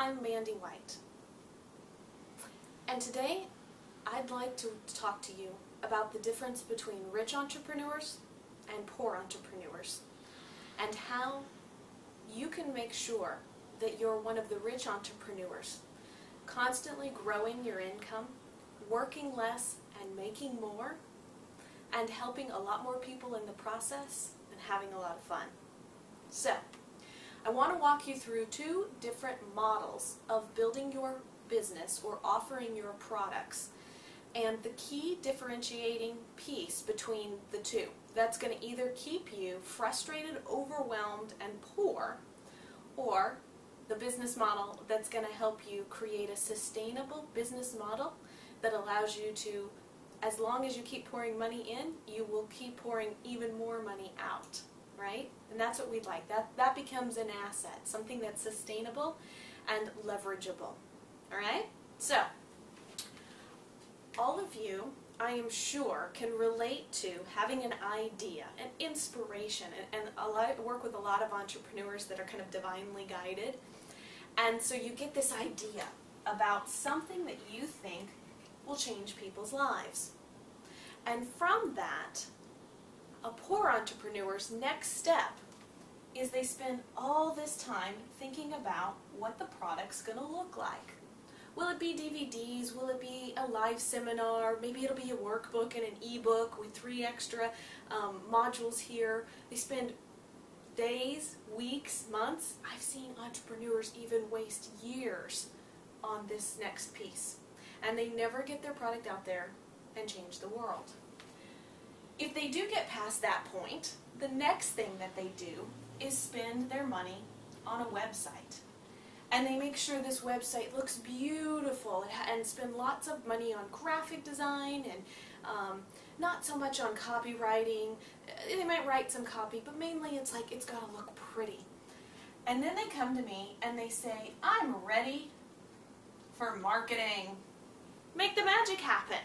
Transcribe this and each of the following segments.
I'm Mandy White, and today I'd like to talk to you about the difference between rich entrepreneurs and poor entrepreneurs, and how you can make sure that you're one of the rich entrepreneurs, constantly growing your income, working less and making more, and helping a lot more people in the process and having a lot of fun. So, I want to walk you through two different models of building your business or offering your products, and the key differentiating piece between the two that's going to either keep you frustrated, overwhelmed, and poor, or the business model that's going to help you create a sustainable business model that allows you to, as long as you keep pouring money in, you will keep pouring even more money out. Right? And that's what we'd like. That becomes an asset, something that's sustainable and leverageable. All right? So, all of you, I am sure, can relate to having an idea, an inspiration, and I work with a lot of entrepreneurs that are kind of divinely guided. And so you get this idea about something that you think will change people's lives. And from that, a poor entrepreneur's next step is they spend all this time thinking about what the product's going to look like. Will it be DVDs? Will it be a live seminar? Maybe it'll be a workbook and an ebook with 3 extra modules here. They spend days, weeks, months. I've seen entrepreneurs even waste years on this next piece. And they never get their product out there and change the world. If they do get past that point, the next thing that they do is spend their money on a website. And they make sure this website looks beautiful and spend lots of money on graphic design and not so much on copywriting. They might write some copy, but mainly it's like it's got to look pretty. And then they come to me and they say, I'm ready for marketing. Make the magic happen.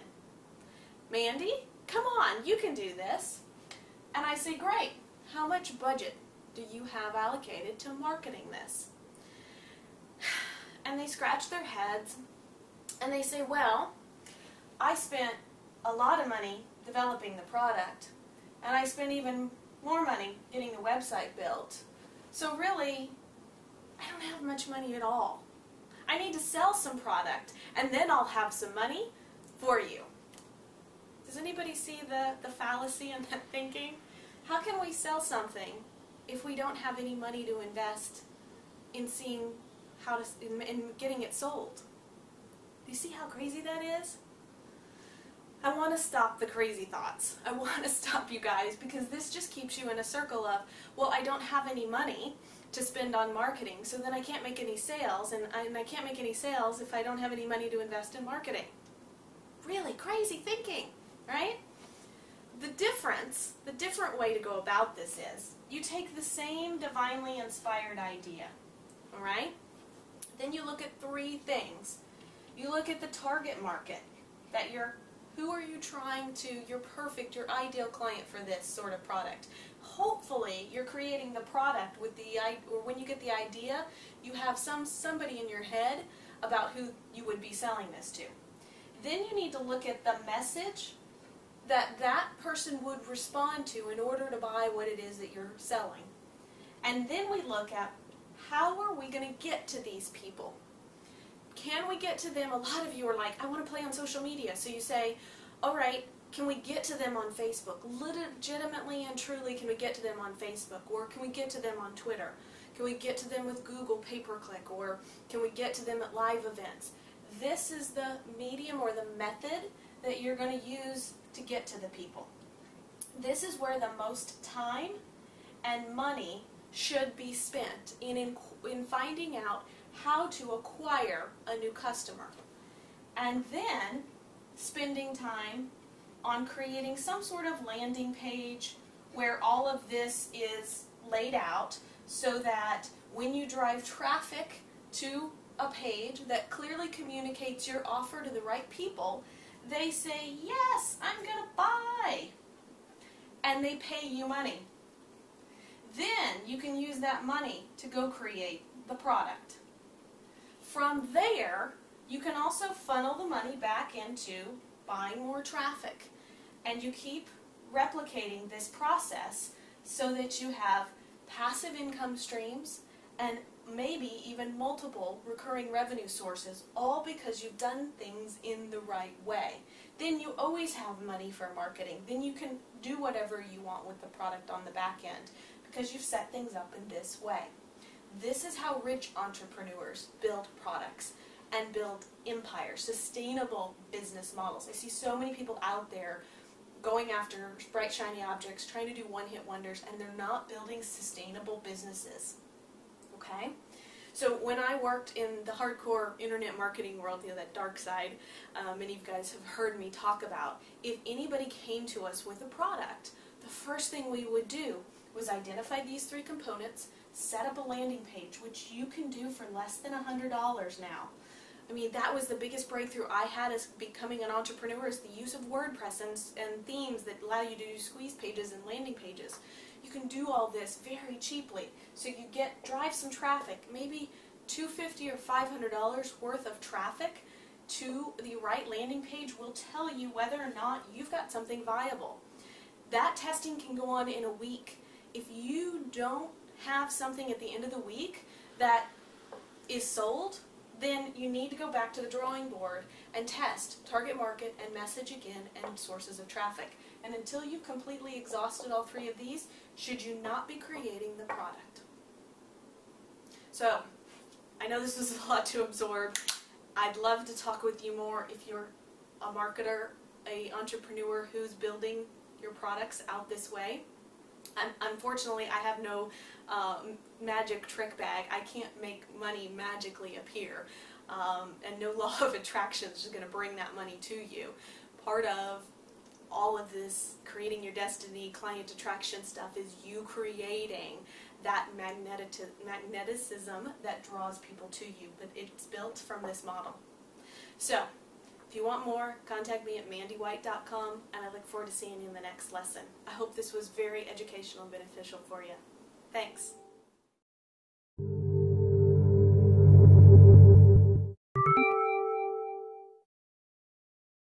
Mandy, come on, you can do this. And I say, great, how much budget do you have allocated to marketing this? And they scratch their heads and they say, well, I spent a lot of money developing the product, and I spent even more money getting the website built. So really, I don't have much money at all. I need to sell some product, and then I'll have some money for you. Does anybody see the fallacy in that thinking? How can we sell something if we don't have any money to invest in seeing how to, in getting it sold? Do you see how crazy that is? I want to stop the crazy thoughts. I want to stop you guys, because this just keeps you in a circle of, well, I don't have any money to spend on marketing, so then I can't make any sales, and I can't make any sales if I don't have any money to invest in marketing. Really crazy thinking, right? The different way to go about this is, you take the same divinely inspired idea, all right? Then you look at 3 things. You look at the target market, that who are you trying to, your perfect, your ideal client for this sort of product. Hopefully you're creating the product with or when you get the idea, you have somebody in your head about who you would be selling this to. Then you need to look at the message that person would respond to in order to buy what it is that you're selling. And then we look at, how are we going to get to these people? Can we get to them? A lot of you are like, I want to play on social media. So you say, all right, can we get to them on Facebook? Legitimately and truly, can we get to them on Facebook? Or can we get to them on Twitter? Can we get to them with Google pay-per-click? Or can we get to them at live events? This is the medium or the method that you're going to use to get to the people. This is where the most time and money should be spent in finding out how to acquire a new customer. And then spending time on creating some sort of landing page where all of this is laid out, so that when you drive traffic to a page that clearly communicates your offer to the right people, they say, yes, I'm going to buy. And they pay you money. Then you can use that money to go create the product. From there, you can also funnel the money back into buying more traffic. And you keep replicating this process so that you have passive income streams and maybe even multiple recurring revenue sources, all because you've done things in the right way. Then you always have money for marketing. Then you can do whatever you want with the product on the back end because you've set things up in this way. This is how rich entrepreneurs build products and build empires, sustainable business models. I see so many people out there going after bright, shiny objects, trying to do one-hit wonders, and they're not building sustainable businesses. Okay? So when I worked in the hardcore internet marketing world, that dark side, many of you guys have heard me talk about, if anybody came to us with a product, the first thing we would do was identify these 3 components, set up a landing page, which you can do for less than $100 now. I mean, that was the biggest breakthrough I had as becoming an entrepreneur, is the use of WordPress and themes that allow you to do squeeze pages and landing pages. You can do all this very cheaply. So you drive some traffic, maybe $250 or $500 worth of traffic to the right landing page will tell you whether or not you've got something viable. That testing can go on in a week. If you don't have something at the end of the week that is sold, then you need to go back to the drawing board and test target market and message again and sources of traffic. And until you've completely exhausted all 3 of these, should you not be creating the product. So, I know this was a lot to absorb. I'd love to talk with you more if you're a marketer, an entrepreneur who's building your products out this way. Unfortunately, I have no magic trick bag. I can't make money magically appear, and no law of attraction is going to bring that money to you. Part of all of this creating your destiny, client attraction stuff is you creating that magneticism that draws people to you, but it's built from this model. So, if you want more, contact me at mandywhite.com, and I look forward to seeing you in the next lesson. I hope this was very educational and beneficial for you. Thanks.